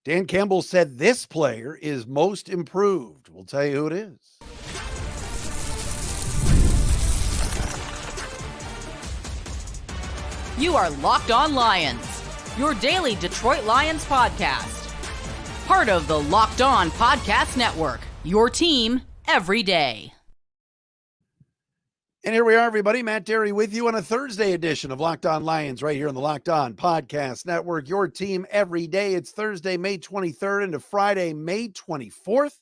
Dan Campbell said this player is most improved. We'll tell you who it is. You are Locked On Lions, your daily Detroit Lions podcast. Part of the Locked On Podcast Network, your team every day. And here we are, everybody. Matt Derry with you on a Thursday edition of Locked On Lions right here on the Locked On Podcast Network, your team every day. It's Thursday, May 23rd into Friday, May 24th.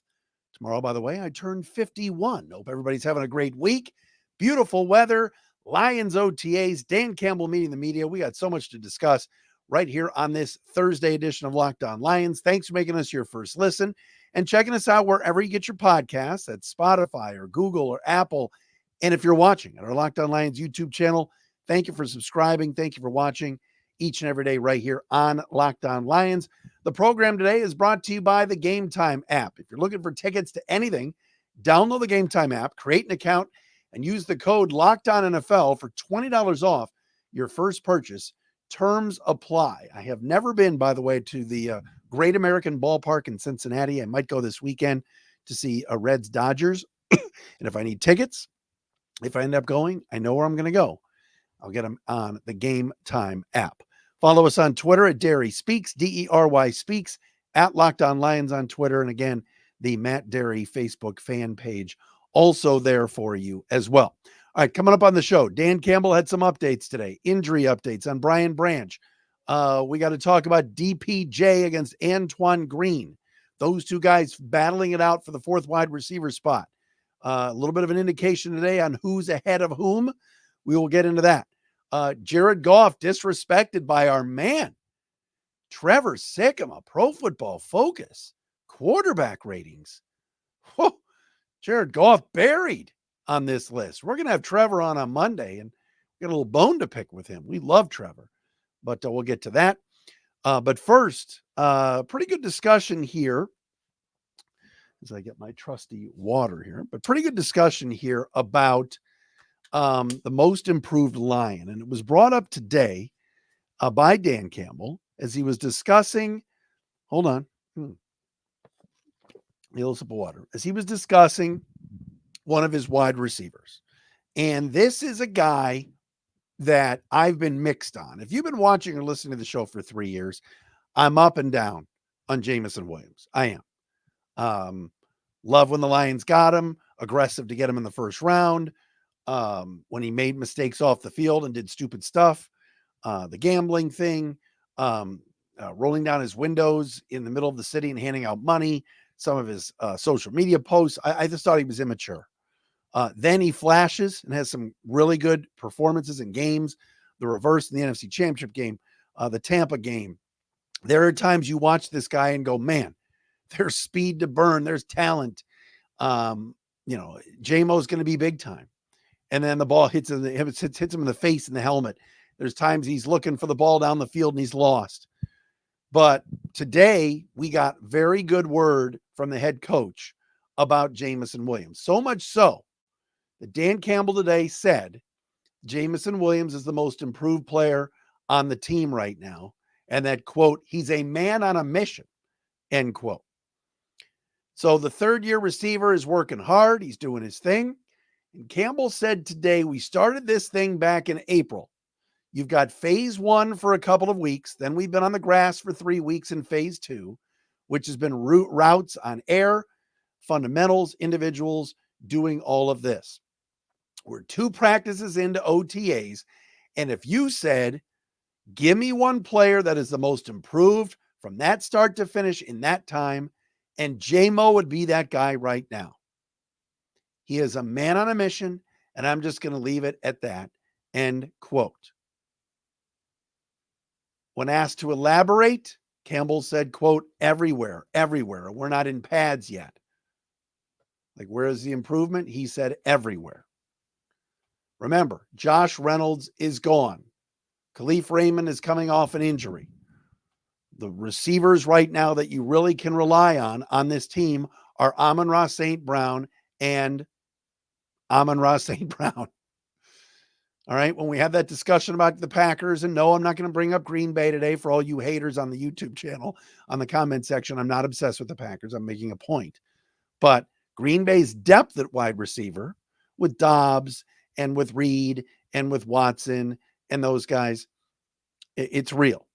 Tomorrow, by the way, I turn 51. Hope everybody's having a great week. Beautiful weather. Lions OTAs, Dan Campbell meeting the media. We got so much to discuss right here on this Thursday edition of Locked On Lions. Thanks for making us your first listen and checking us out wherever you get your podcasts. That's Spotify or Google or Apple. And if you're watching at our Locked On Lions YouTube channel, thank you for subscribing. Thank you for watching each and every day right here on Locked On Lions. The program today is brought to you by the Gametime app. If you're looking for tickets to anything, download the Gametime app, create an account, and use the code LOCKEDONNFL for $20 off your first purchase. Terms apply. I have never been, by the way, to the Great American Ballpark in Cincinnati. I might go this weekend to see Reds Dodgers. And if I need tickets, if I end up going, I know where I'm going to go. I'll get them on the Gametime app. Follow us on Twitter at Derry Speaks, DERY Speaks, at Locked On Lions on Twitter. And again, the Matt Derry Facebook fan page also there for you as well. All right, coming up on the show, Dan Campbell had some updates today, injury updates on Brian Branch. We got to talk about DPJ against Antoine Green. Those two guys battling it out for the fourth wide receiver spot. A little bit of an indication today on who's ahead of whom. We will get into that. Jared Goff disrespected by our man, Trevor Sikkema, Pro Football Focus, quarterback ratings. Whoa. Jared Goff buried on this list. We're going to have Trevor on Monday and get a little bone to pick with him. We love Trevor, but we'll get to that. But first, pretty good discussion here as I get my trusty water here, but pretty good discussion here about the most improved Lion. And it was brought up today by Dan Campbell as he was discussing, hold on. A little sip of water. As he was discussing one of his wide receivers. And this is a guy that I've been mixed on. If you've been watching or listening to the show for 3 years, I'm up and down on Jameson Williams. I am. Love when the Lions got him, aggressive to get him in the first round. When he made mistakes off the field and did stupid stuff, the gambling thing, rolling down his windows in the middle of the city and handing out money, some of his social media posts. I just thought he was immature. Then he flashes and has some really good performances in games, the reverse in the NFC Championship game, the Tampa game. There are times you watch this guy and go, man, there's speed to burn. There's talent. Jamo is going to be big time. And then the ball hits him in the face in the helmet. There's times he's looking for the ball down the field and he's lost. But today we got very good word from the head coach about Jameson Williams. So much so that Dan Campbell today said Jameson Williams is the most improved player on the team right now. And that, quote, he's a man on a mission, end quote. So the third-year receiver is working hard. He's doing his thing. And Campbell said today, we started this thing back in April. You've got phase 1 for a couple of weeks. Then we've been on the grass for 3 weeks in phase 2, which has been routes on air, fundamentals, individuals, doing all of this. We're 2 practices into OTAs. And if you said, give me one player that is the most improved from that start to finish in that time, and Jamo would be that guy right now. He is a man on a mission, and I'm just going to leave it at that, end quote. When asked to elaborate, Campbell said, quote, everywhere. We're not in pads yet. Like, where is the improvement? He said everywhere. Remember, Josh Reynolds is gone. Khalif Raymond is coming off an injury. The receivers right now that you really can rely on this team are Amon-Ra St. Brown and Amon-Ra St. Brown. All right. When we had that discussion about the Packers, and no, I'm not going to bring up Green Bay today for all you haters on the YouTube channel on the comment section. I'm not obsessed with the Packers. I'm making a point. But Green Bay's depth at wide receiver with Dobbs and with Reed and with Watson and those guys, it's real.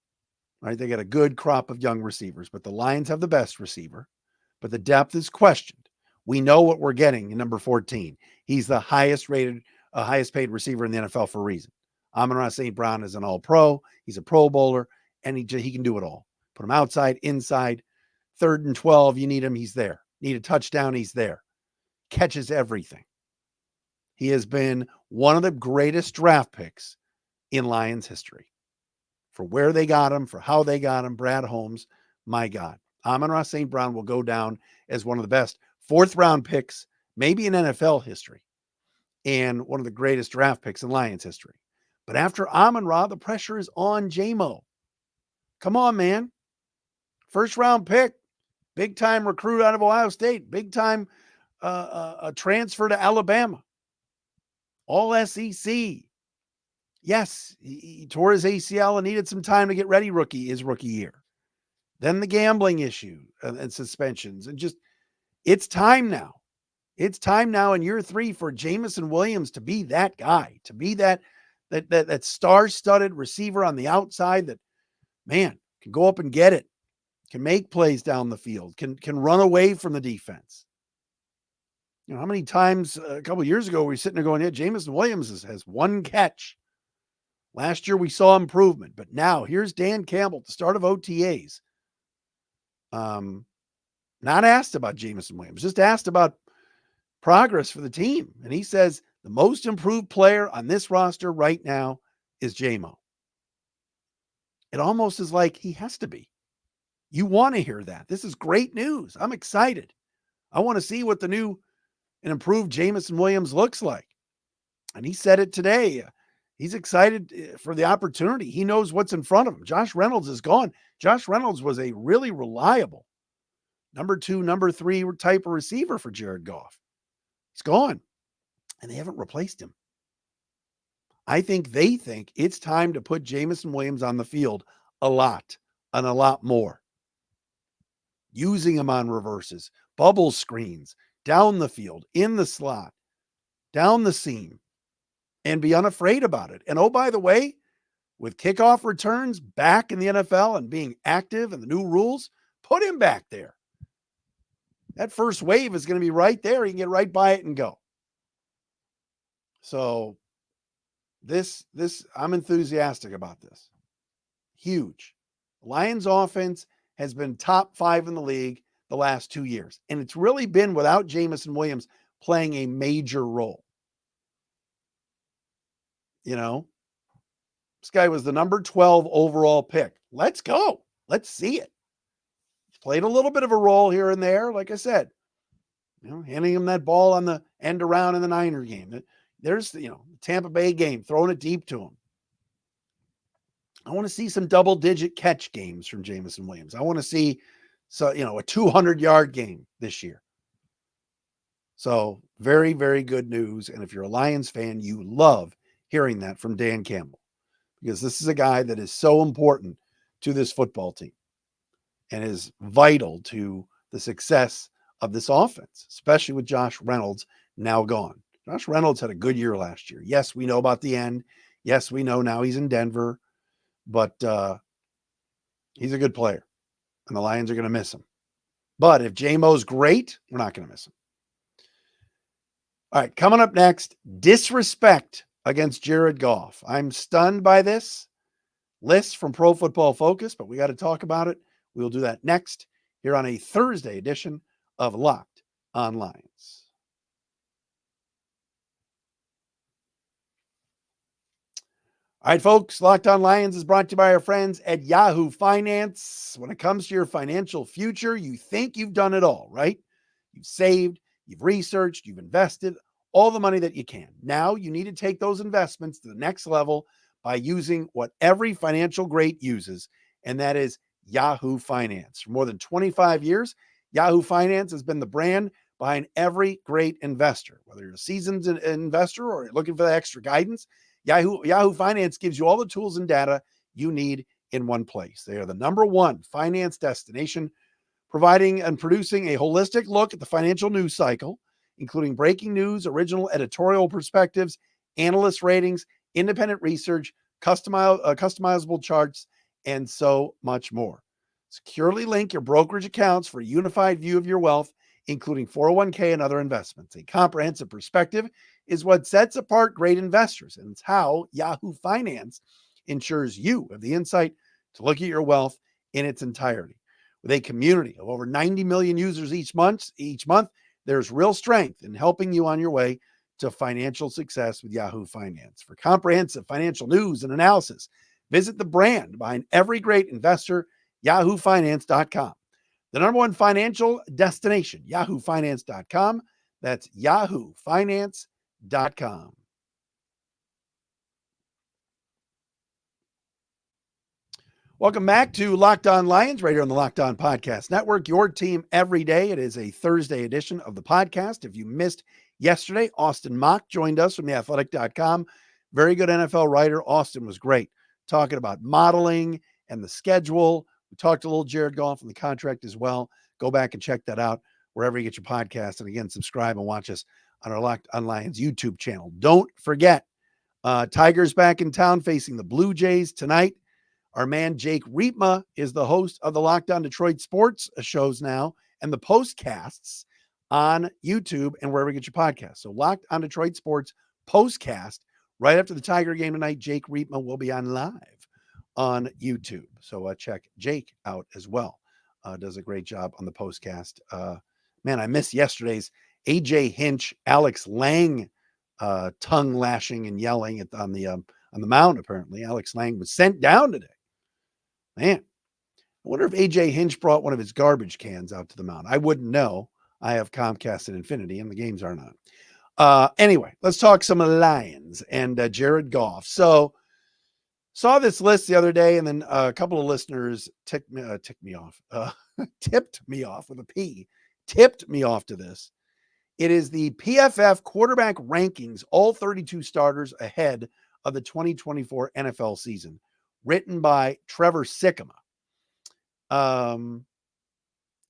Right? They got a good crop of young receivers, but the Lions have the best receiver, but the depth is questioned. We know what we're getting in number 14. He's the highest rated, highest paid receiver in the NFL for a reason. Amon-Ra St. Brown is an all-pro. He's a pro bowler, and he can do it all. Put him outside, inside, 3rd and 12. You need him, he's there. Need a touchdown, he's there. Catches everything. He has been one of the greatest draft picks in Lions history. For where they got him, for how they got him, Brad Holmes, my God. Amon-Ra St. Brown will go down as one of the best 4th-round picks, maybe in NFL history, and one of the greatest draft picks in Lions history. But after Amon-Ra, the pressure is on Jamo. Come on, man. 1st-round pick, big-time recruit out of Ohio State, big-time a transfer to Alabama, all SEC. Yes, he tore his ACL and needed some time to get ready his rookie year. Then the gambling issue and suspensions, and just, it's time now. It's time now in year 3 for Jameson Williams to be that guy, to be that star-studded receiver on the outside that, man, can go up and get it, can make plays down the field, can run away from the defense. You know, how many times a couple of years ago we were sitting there going, yeah, Jameson Williams has 1 catch. Last year we saw improvement, but now here's Dan Campbell at the start of OTAs. Not asked about Jameson Williams, just asked about progress for the team. And he says the most improved player on this roster right now is Jamo. It almost is like he has to be. You want to hear that. This is great news. I'm excited. I want to see what the new and improved Jameson Williams looks like. And he said it today. He's excited for the opportunity. He knows what's in front of him. Josh Reynolds is gone. Josh Reynolds was a really reliable number 2, number 3 type of receiver for Jared Goff. He's gone, and they haven't replaced him. I think they think it's time to put Jameson Williams on the field a lot and a lot more. Using him on reverses, bubble screens, down the field, in the slot, down the seam, and be unafraid about it. And oh, by the way, with kickoff returns back in the NFL and being active and the new rules, put him back there. That first wave is going to be right there. He can get right by it and go. So this I'm enthusiastic about this. Huge. Lions offense has been top 5 in the league the last 2 years. And it's really been without Jameson Williams playing a major role. You know, this guy was the number 12 overall pick. Let's go. Let's see it. He's played a little bit of a role here and there. Like I said, you know, handing him that ball on the end around in the Niner game. There's, the Tampa Bay game, throwing it deep to him. I want to see some double-digit catch games from Jameson Williams. I want to see, a 200-yard game this year. So very, very good news. And if you're a Lions fan, you love hearing that from Dan Campbell, because this is a guy that is so important to this football team and is vital to the success of this offense, especially with Josh Reynolds now gone. Josh Reynolds had a good year last year. Yes, we know about the end. Yes, we know now he's in Denver, but he's a good player, and the Lions are going to miss him. But if Jamo's great, we're not going to miss him. All right, coming up next, disrespect against Jared Goff. I'm stunned by this list from Pro Football Focus, but we got to talk about it. We'll do that next here on a Thursday edition of Locked on Lions. All right, folks, Locked on Lions is brought to you by our friends at Yahoo Finance. When it comes to your financial future, you think you've done it all, right? You've saved, you've researched, you've invested all the money that you can. Now you need to take those investments to the next level by using what every financial great uses, and that is Yahoo Finance. For more than 25 years, Yahoo Finance has been the brand behind every great investor. Whether you're a seasoned investor or you're looking for that extra guidance, Yahoo Finance gives you all the tools and data you need in one place. They are the number one finance destination, providing and producing a holistic look at the financial news cycle, including breaking news, original editorial perspectives, analyst ratings, independent research, customizable charts, and so much more. Securely link your brokerage accounts for a unified view of your wealth, including 401k and other investments. A comprehensive perspective is what sets apart great investors, and it's how Yahoo Finance ensures you have the insight to look at your wealth in its entirety. With a community of over 90 million users each month, there's real strength in helping you on your way to financial success with Yahoo Finance. For comprehensive financial news and analysis, visit the brand behind every great investor, yahoofinance.com. The number one financial destination, yahoofinance.com. That's yahoofinance.com. Welcome back to Locked On Lions, right here on the Locked On Podcast Network. Your team every day. It is a Thursday edition of the podcast. If you missed yesterday, Austin Mock joined us from theathletic.com. Very good NFL writer. Austin was great, talking about modeling and the schedule. We talked a little Jared Goff and the contract as well. Go back and check that out wherever you get your podcast. And again, subscribe and watch us on our Locked On Lions YouTube channel. Don't forget, Tigers back in town facing the Blue Jays tonight. Our man Jake Riepma is the host of the Locked On Detroit Sports shows now and the postcasts on YouTube and wherever you get your podcast. So Locked On Detroit Sports postcast right after the Tiger game tonight. Jake Riepma will be on live on YouTube. So check Jake out as well. Does a great job on the postcast. Man, I missed yesterday's AJ Hinch, Alex Lang tongue lashing and yelling on the mound. Apparently, Alex Lang was sent down today. Man, I wonder if AJ Hinch brought one of his garbage cans out to the mound. I wouldn't know. I have Comcast and Infinity, and the games aren't on. Anyway, let's talk some Lions and Jared Goff. So, saw this list the other day, and then a couple of listeners tipped me off with a P, tipped me off to this. It is the PFF quarterback rankings, all 32 starters ahead of the 2024 NFL season, written by Trevor Sikkema.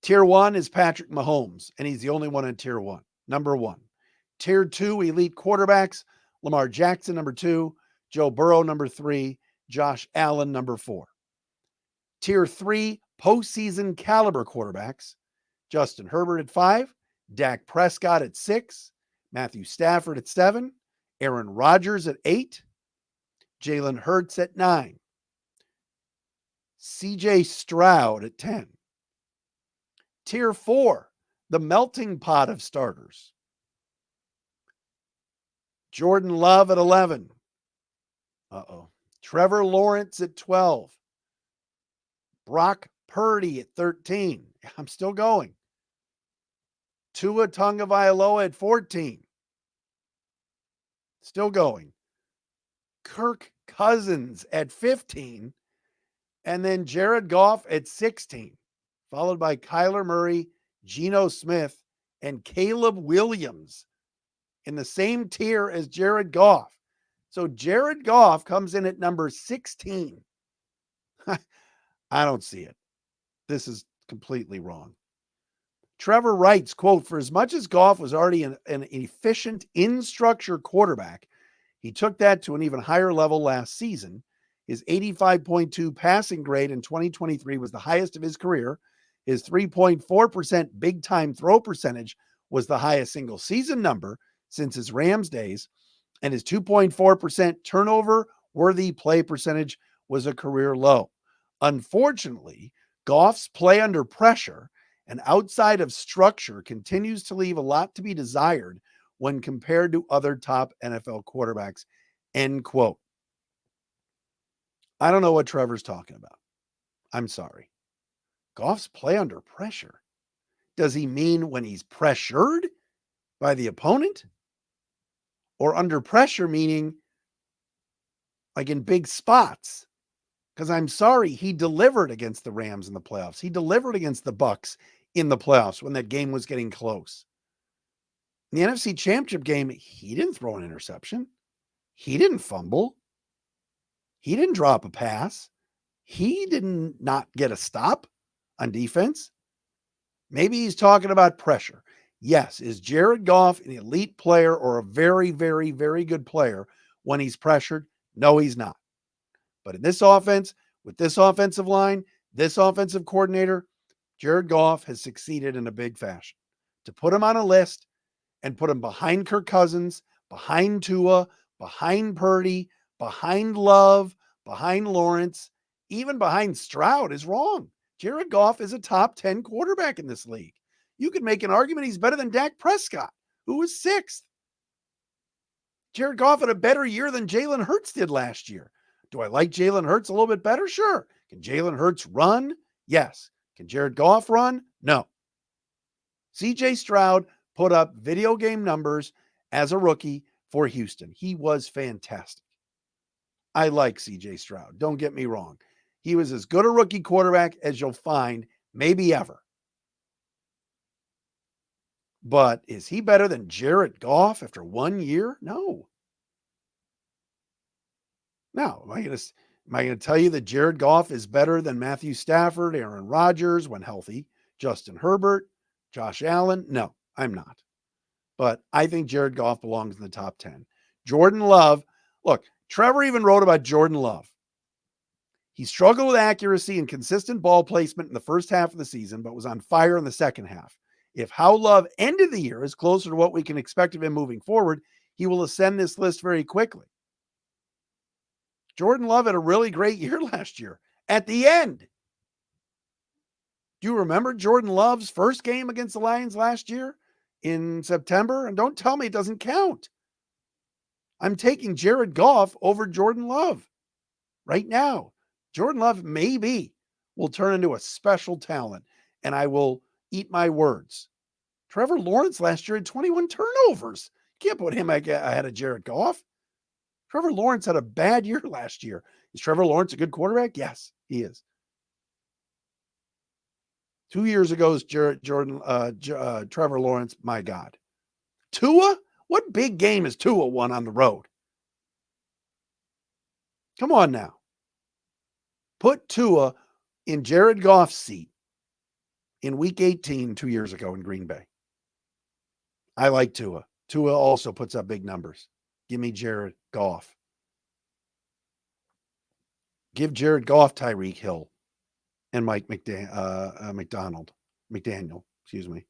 Tier 1 is Patrick Mahomes, and he's the only one in Tier 1, number 1. Tier 2, elite quarterbacks, Lamar Jackson, number 2, Joe Burrow, number 3, Josh Allen, number 4. Tier 3, postseason caliber quarterbacks, Justin Herbert at 5, Dak Prescott at 6, Matthew Stafford at 7, Aaron Rodgers at 8, Jalen Hurts at 9, CJ Stroud at 10. Tier 4, the melting pot of starters, Jordan Love at 11. Trevor Lawrence at 12. Brock Purdy at 13. I'm still going. Tua Tagovailoa at 14. Still going. Kirk Cousins at 15. And then Jared Goff at 16. Followed by Kyler Murray, Geno Smith, and Caleb Williams in the same tier as Jared Goff. So Jared Goff comes in at number 16. I don't see it. This is completely wrong. Trevor writes, quote, for as much as Goff was already an efficient in-structure quarterback, he took that to an even higher level last season. His 85.2 passing grade in 2023 was the highest of his career. His 3.4% big-time throw percentage was the highest single season number since his Rams days, and his 2.4% turnover-worthy play percentage was a career low. Unfortunately, Goff's play under pressure and outside of structure continues to leave a lot to be desired when compared to other top NFL quarterbacks, end quote. I don't know what Trevor's talking about. I'm sorry. Goff's play under pressure. Does he mean when he's pressured by the opponent? Or under pressure meaning like in big spots? Because I'm sorry, he delivered against the Rams in the playoffs. He delivered against the Bucs in the playoffs when that game was getting close. In the NFC Championship game, he didn't throw an interception. He didn't fumble. He didn't drop a pass. He didn't not get a stop on defense. Maybe he's talking about pressure. Yes, is Jared Goff an elite player or a very, very, very good player when he's pressured? No, he's not. But in this offense, with this offensive line, this offensive coordinator, Jared Goff has succeeded in a big fashion. To put him on a list and put him behind Kirk Cousins, behind Tua, behind Purdy, behind Love, behind Lawrence, even behind Stroud is wrong. Jared Goff is a top 10 quarterback in this league. You could make an argument he's better than Dak Prescott, who was 6th. Jared Goff had a better year than Jalen Hurts did last year. Do I like Jalen Hurts a little bit better? Sure. Can Jalen Hurts run? Yes. Can Jared Goff run? No. CJ Stroud put up video game numbers as a rookie for Houston. He was fantastic. I like CJ Stroud. Don't get me wrong. He was as good a rookie quarterback as you'll find, maybe ever. But is he better than Jared Goff after 1 year? No. Now, am I going to tell you that Jared Goff is better than Matthew Stafford, Aaron Rodgers when healthy, Justin Herbert, Josh Allen? No, I'm not. But I think Jared Goff belongs in the top 10. Jordan Love, look, Trevor even wrote about Jordan Love. He struggled with accuracy and consistent ball placement in the first half of the season, but was on fire in the second half. If how Love ended the year is closer to what we can expect of him moving forward, he will ascend this list very quickly. Jordan Love had a really great year last year at the end. Do you remember Jordan Love's first game against the Lions last year in September? And don't tell me it doesn't count. I'm taking Jared Goff over Jordan Love right now. Jordan Love maybe will turn into a special talent, and I will eat my words. Trevor Lawrence last year had 21 turnovers. You can't put him ahead of Jared Goff. Trevor Lawrence had a bad year last year. Is Trevor Lawrence a good quarterback? Yes, he is. 2 years ago is Trevor Lawrence. My God. Tua? What big game has Tua won on the road? Come on now. Put Tua in Jared Goff's seat in week 18 2 years ago in Green Bay. I like Tua. Tua also puts up big numbers. Give me Jared Goff. Give Jared Goff Tyreek Hill and Mike McDaniel, excuse me.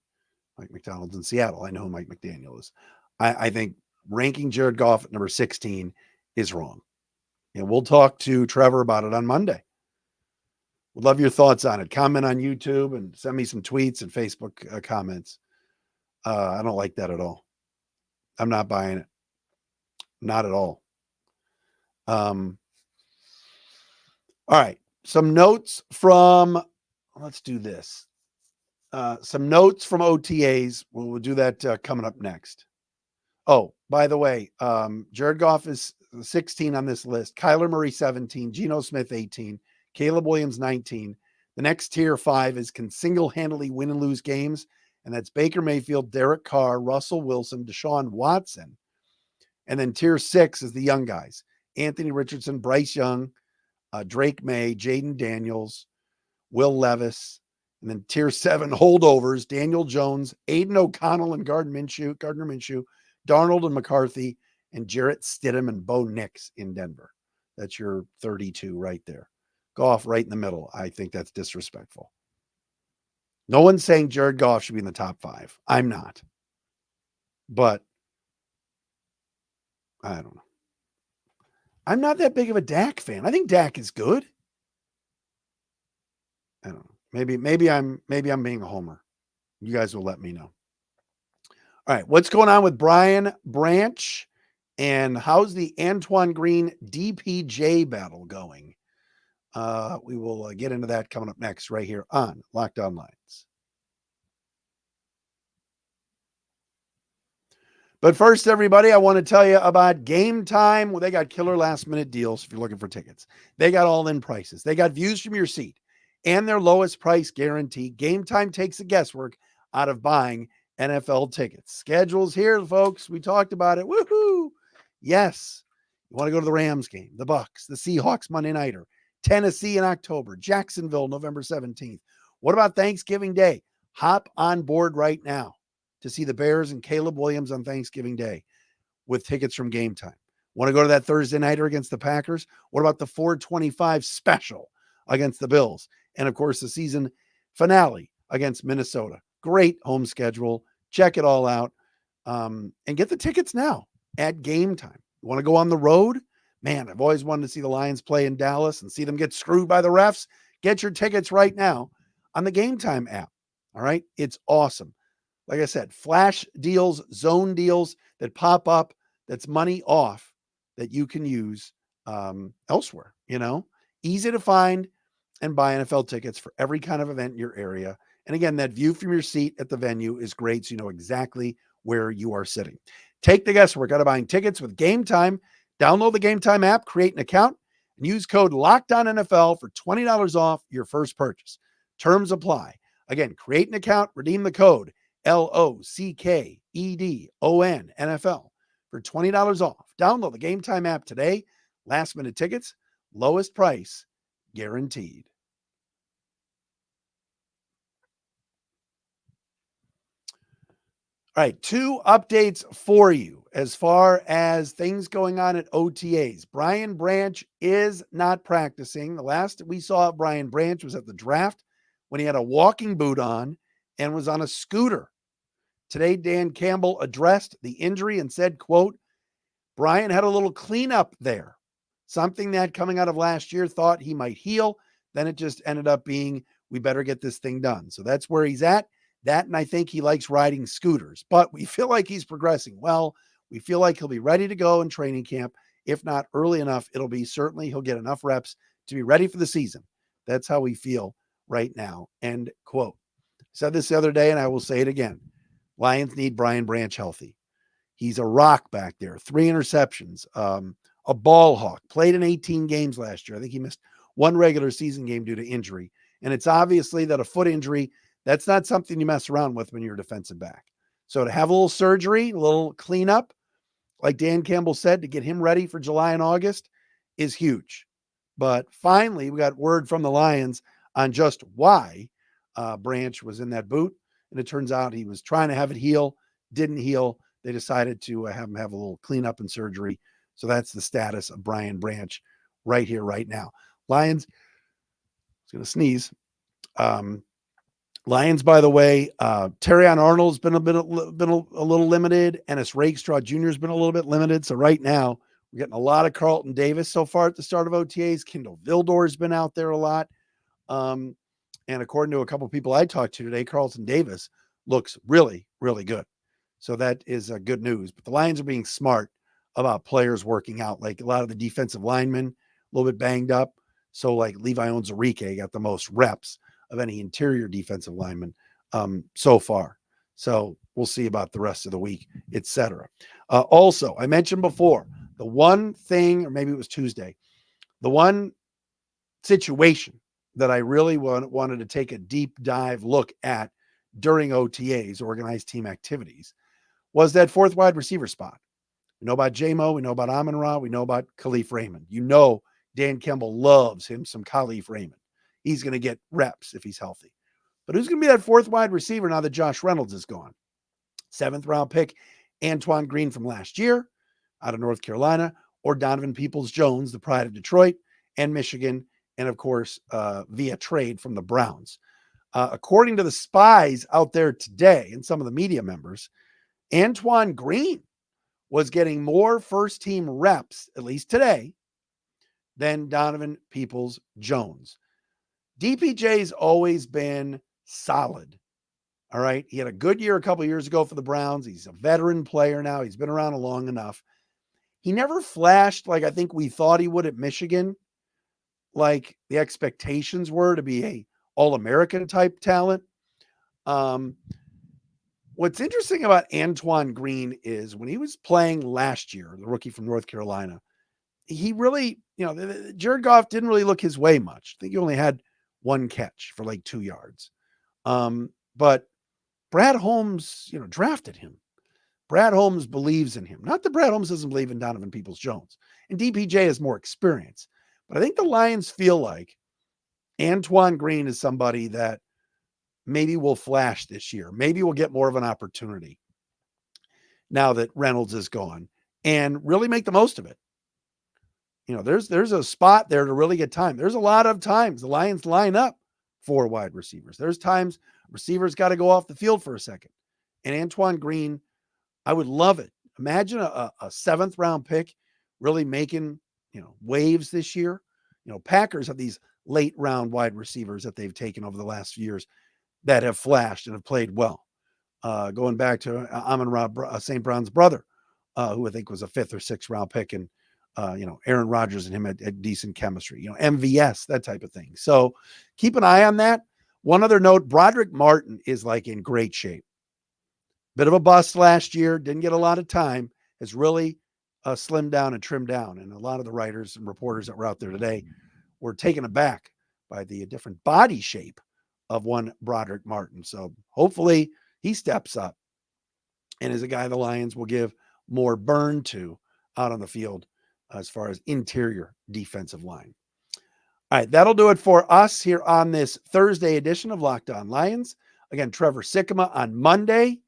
Mike McDonald's in Seattle. I know who Mike McDaniel is. I think ranking Jared Goff at number 16 is wrong. And we'll talk to Trevor about it on Monday. Would love your thoughts on it. Comment on YouTube and send me some tweets and Facebook comments. I don't like that at all. I'm not buying it. Not at all. All right. Some notes from, let's do this. Some notes from OTAs. We'll do that coming up next. Oh, by the way, Jared Goff is 16 on this list. Kyler Murray, 17. Geno Smith, 18. Caleb Williams, 19. The next tier 5 is can single-handedly win and lose games. And that's Baker Mayfield, Derek Carr, Russell Wilson, Deshaun Watson. And then tier 6 is the young guys. Anthony Richardson, Bryce Young, Drake May, Jaden Daniels, Will Levis. And then tier 7 holdovers, Daniel Jones, Aiden O'Connell and Gardner Minshew, Darnold and McCarthy, and Jarrett Stidham and Bo Nix in Denver. That's your 32 right there. Goff right in the middle. I think that's disrespectful. No one's saying Jared Goff should be in the top 5. I'm not. But I don't know. I'm not that big of a Dak fan. I think Dak is good. I don't know. Maybe I'm being a homer. You guys will let me know. All right, what's going on with Brian Branch, and how's the Antoine Green DPJ battle going? We will get into that coming up next right here on Locked On Lions. But first, everybody, I want to tell you about Gametime. Well, they got killer last-minute deals if you're looking for tickets. They got all-in prices. They got views from your seat and their lowest price guarantee. Gametime takes the guesswork out of buying NFL tickets. Schedules here, folks. We talked about it. Woohoo! Yes, You want to go to the Rams game, the Bucks, the Seahawks Monday Nighter, Tennessee in October, Jacksonville November 17th. What about Thanksgiving Day? Hop on board right now to see the Bears and Caleb Williams on Thanksgiving Day with tickets from Gametime. Want to go to that Thursday nighter against the Packers? What about the 425 special against the Bills? And of course, the season finale against Minnesota. Great home schedule. Check it all out. And get the tickets now at Gametime. You want to go on the road? Man, I've always wanted to see the Lions play in Dallas and see them get screwed by the refs. Get your tickets right now on the Gametime app. All right. It's awesome. Like I said, flash deals, zone deals that pop up, that's money off that you can use elsewhere. Easy to find and buy NFL tickets for every kind of event in your area. And again, that view from your seat at the venue is great, so you know exactly where you are sitting. Take the guesswork out of buying tickets with Gametime. Download the Gametime app, create an account, and use code LOCKEDONNFL for $20 off your first purchase. Terms apply. Again, create an account, redeem the code LOCKEDON NFL for $20 off. Download the Gametime app today. Last minute tickets, lowest price guaranteed. All right, 2 updates for you as far as things going on at OTAs. Brian Branch is not practicing. The last we saw of Brian Branch was at the draft when he had a walking boot on and was on a scooter. Today, Dan Campbell addressed the injury and said, quote, Brian had a little cleanup there. Something that coming out of last year thought he might heal. Then it just ended up being, we better get this thing done. So that's where he's at. That, and I think he likes riding scooters, but we feel like he's progressing well. We feel like he'll be ready to go in training camp. If not early enough, certainly he'll get enough reps to be ready for the season. That's how we feel right now. End quote. Said this the other day, and I will say it again. Lions need Brian Branch healthy. He's a rock back there. 3 interceptions, a ball hawk, played in 18 games last year. I think he missed 1 regular season game due to injury. And it's obviously that a foot injury, that's not something you mess around with when you're a defensive back. So to have a little surgery, a little cleanup, like Dan Campbell said, to get him ready for July and August is huge. But finally, we got word from the Lions on just why Branch was in that boot. And it turns out he was trying to have it heal, didn't heal. They decided to have him have a little cleanup and surgery. So that's the status of Brian Branch right here, right now. Lions, I was going to sneeze. Lions, by the way, Terrion Arnold's been a little limited. Ennis Rakestraw Jr. has been a little bit limited. So right now, we're getting a lot of Carlton Davis so far at the start of OTAs. Kendall Vildor's been out there a lot. And according to a couple of people I talked to today, Carlton Davis looks really, really good. So that is good news. But the Lions are being smart about players working out. Like a lot of the defensive linemen, a little bit banged up. So like Levi Onwuzurike got the most reps of any interior defensive lineman so far. So we'll see about the rest of the week, etc. Also, I mentioned before, the one thing, or maybe it was Tuesday, the one situation that I really wanted to take a deep dive look at during OTAs, organized team activities, was that 4th wide receiver spot. We know about Jamo, we know about Amon-Ra, we know about Khalif Raymond. Dan Campbell loves him some Khalif Raymond. He's going to get reps if he's healthy. But who's going to be that 4th wide receiver now that Josh Reynolds is gone? 7th round pick, Antoine Green from last year out of North Carolina, or Donovan Peoples-Jones, the pride of Detroit and Michigan, and of course, via trade from the Browns. According to the spies out there today and some of the media members, Antoine Green was getting more first-team reps, at least today, than Donovan Peoples-Jones. DPJ's always been solid. All right. He had a good year a couple of years ago for the Browns. He's a veteran player now. He's been around long enough. He never flashed like I think we thought he would at Michigan, like the expectations were to be a All-American type talent. What's interesting about Antoine Green is when he was playing last year, the rookie from North Carolina, he really, Jared Goff didn't really look his way much. I think he only had 1 catch for like 2 yards. But Brad Holmes, drafted him. Brad Holmes believes in him. Not that Brad Holmes doesn't believe in Donovan Peoples-Jones. And DPJ has more experience. But I think the Lions feel like Antoine Green is somebody that maybe will flash this year. Maybe we'll get more of an opportunity now that Reynolds is gone and really make the most of it. You know, there's a spot there to really get time. There's a lot of times the Lions line up 4 wide receivers. There's times receivers got to go off the field for a second. And Antoine Green, I would love it. Imagine a 7th round pick really making, waves this year. Packers have these late round wide receivers that they've taken over the last few years that have flashed and have played well. Going back to Amon-Ra St. Brown's brother, who I think was a 5th or 6th round pick, and Aaron Rodgers and him had decent chemistry, MVS, that type of thing. So keep an eye on that. One other note, Broderick Martin is like in great shape. Bit of a bust last year, didn't get a lot of time, has really slimmed down and trimmed down. And a lot of the writers and reporters that were out there today were taken aback by the different body shape of one Broderick Martin. So hopefully he steps up and is a guy the Lions will give more burn to out on the field as far as interior defensive line. All right, that'll do it for us here on this Thursday edition of Locked On Lions. Again, Trevor Sikkema on Monday.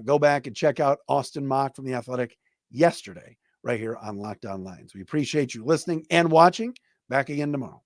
Go back and check out Austin Mock from The Athletic yesterday right here on Locked On Lions. We appreciate you listening and watching. Back again tomorrow.